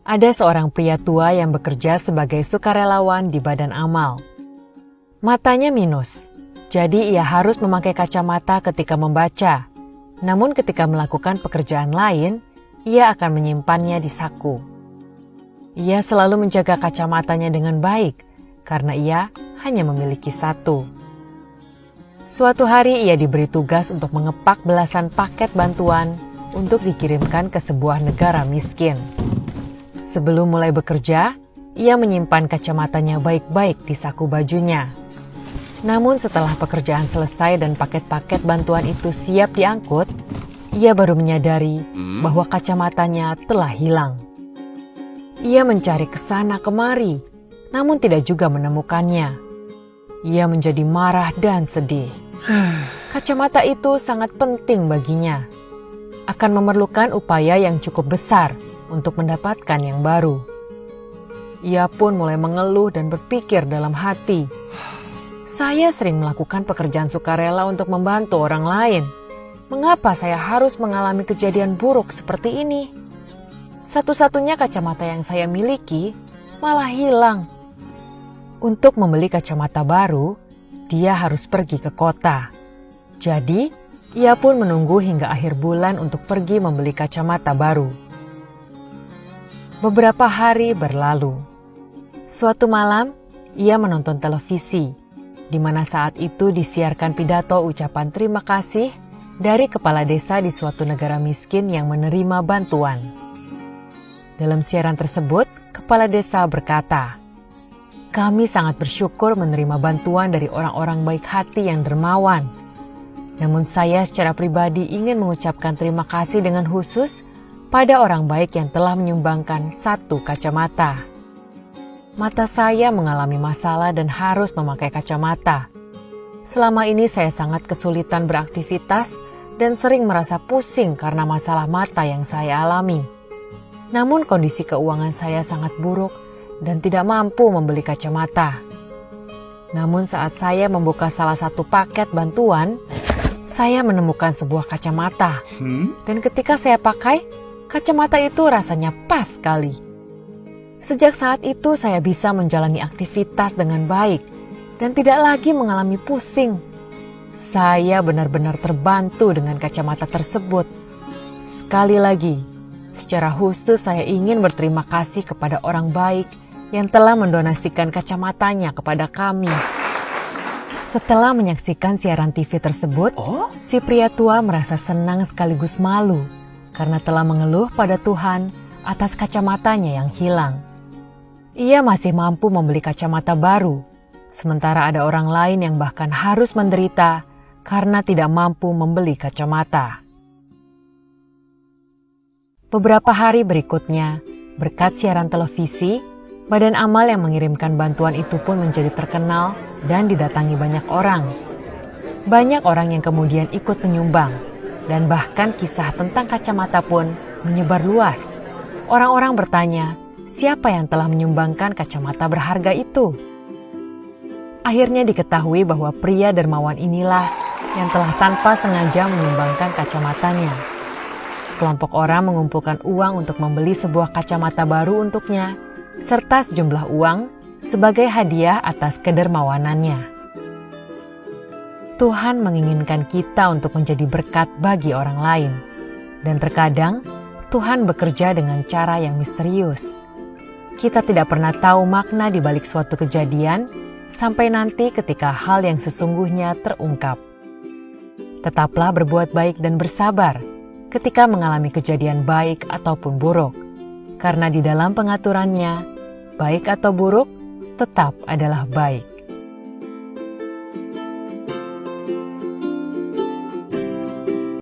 Ada seorang pria tua yang bekerja sebagai sukarelawan di badan amal. Matanya minus, jadi ia harus memakai kacamata ketika membaca. Namun ketika melakukan pekerjaan lain, ia akan menyimpannya di saku. Ia selalu menjaga kacamatanya dengan baik, karena ia hanya memiliki satu. Suatu hari ia diberi tugas untuk mengepak belasan paket bantuan untuk dikirimkan ke sebuah negara miskin. Sebelum mulai bekerja, ia menyimpan kacamatanya baik-baik di saku bajunya. Namun setelah pekerjaan selesai dan paket-paket bantuan itu siap diangkut, ia baru menyadari bahwa kacamatanya telah hilang. Ia mencari ke sana kemari, namun tidak juga menemukannya. Ia menjadi marah dan sedih. Kacamata itu sangat penting baginya. Akan memerlukan upaya yang cukup besar untuk mendapatkan yang baru. Ia pun mulai mengeluh dan berpikir dalam hati, saya sering melakukan pekerjaan sukarela untuk membantu orang lain. Mengapa saya harus mengalami kejadian buruk seperti ini? Satu-satunya kacamata yang saya miliki malah hilang. Untuk membeli kacamata baru, dia harus pergi ke kota. Jadi, ia pun menunggu hingga akhir bulan untuk pergi membeli kacamata baru. Beberapa hari berlalu. Suatu malam, ia menonton televisi, di mana saat itu disiarkan pidato ucapan terima kasih dari kepala desa di suatu negara miskin yang menerima bantuan. Dalam siaran tersebut, kepala desa berkata, "Kami sangat bersyukur menerima bantuan dari orang-orang baik hati yang dermawan. Namun saya secara pribadi ingin mengucapkan terima kasih dengan khusus pada orang baik yang telah menyumbangkan satu kacamata. Mata saya mengalami masalah dan harus memakai kacamata. Selama ini saya sangat kesulitan beraktivitas dan sering merasa pusing karena masalah mata yang saya alami. Namun kondisi keuangan saya sangat buruk dan tidak mampu membeli kacamata. Namun saat saya membuka salah satu paket bantuan, saya menemukan sebuah kacamata. Dan ketika saya pakai, kacamata itu rasanya pas sekali. Sejak saat itu saya bisa menjalani aktivitas dengan baik dan tidak lagi mengalami pusing. Saya benar-benar terbantu dengan kacamata tersebut. Sekali lagi, secara khusus saya ingin berterima kasih kepada orang baik yang telah mendonasikan kacamatanya kepada kami." Setelah menyaksikan siaran TV tersebut, si pria tua merasa senang sekaligus malu karena telah mengeluh pada Tuhan atas kacamatanya yang hilang. Ia masih mampu membeli kacamata baru, sementara ada orang lain yang bahkan harus menderita karena tidak mampu membeli kacamata. Beberapa hari berikutnya, berkat siaran televisi, badan amal yang mengirimkan bantuan itu pun menjadi terkenal dan didatangi banyak orang. Banyak orang yang kemudian ikut menyumbang, dan bahkan kisah tentang kacamata pun menyebar luas. Orang-orang bertanya, siapa yang telah menyumbangkan kacamata berharga itu? Akhirnya diketahui bahwa pria dermawan inilah yang telah tanpa sengaja menyumbangkan kacamatanya. Sekelompok orang mengumpulkan uang untuk membeli sebuah kacamata baru untuknya, serta sejumlah uang sebagai hadiah atas kedermawanannya. Tuhan menginginkan kita untuk menjadi berkat bagi orang lain. Dan terkadang Tuhan bekerja dengan cara yang misterius. Kita tidak pernah tahu makna di balik suatu kejadian sampai nanti ketika hal yang sesungguhnya terungkap. Tetaplah berbuat baik dan bersabar ketika mengalami kejadian baik ataupun buruk. Karena di dalam pengaturannya, baik atau buruk tetap adalah baik.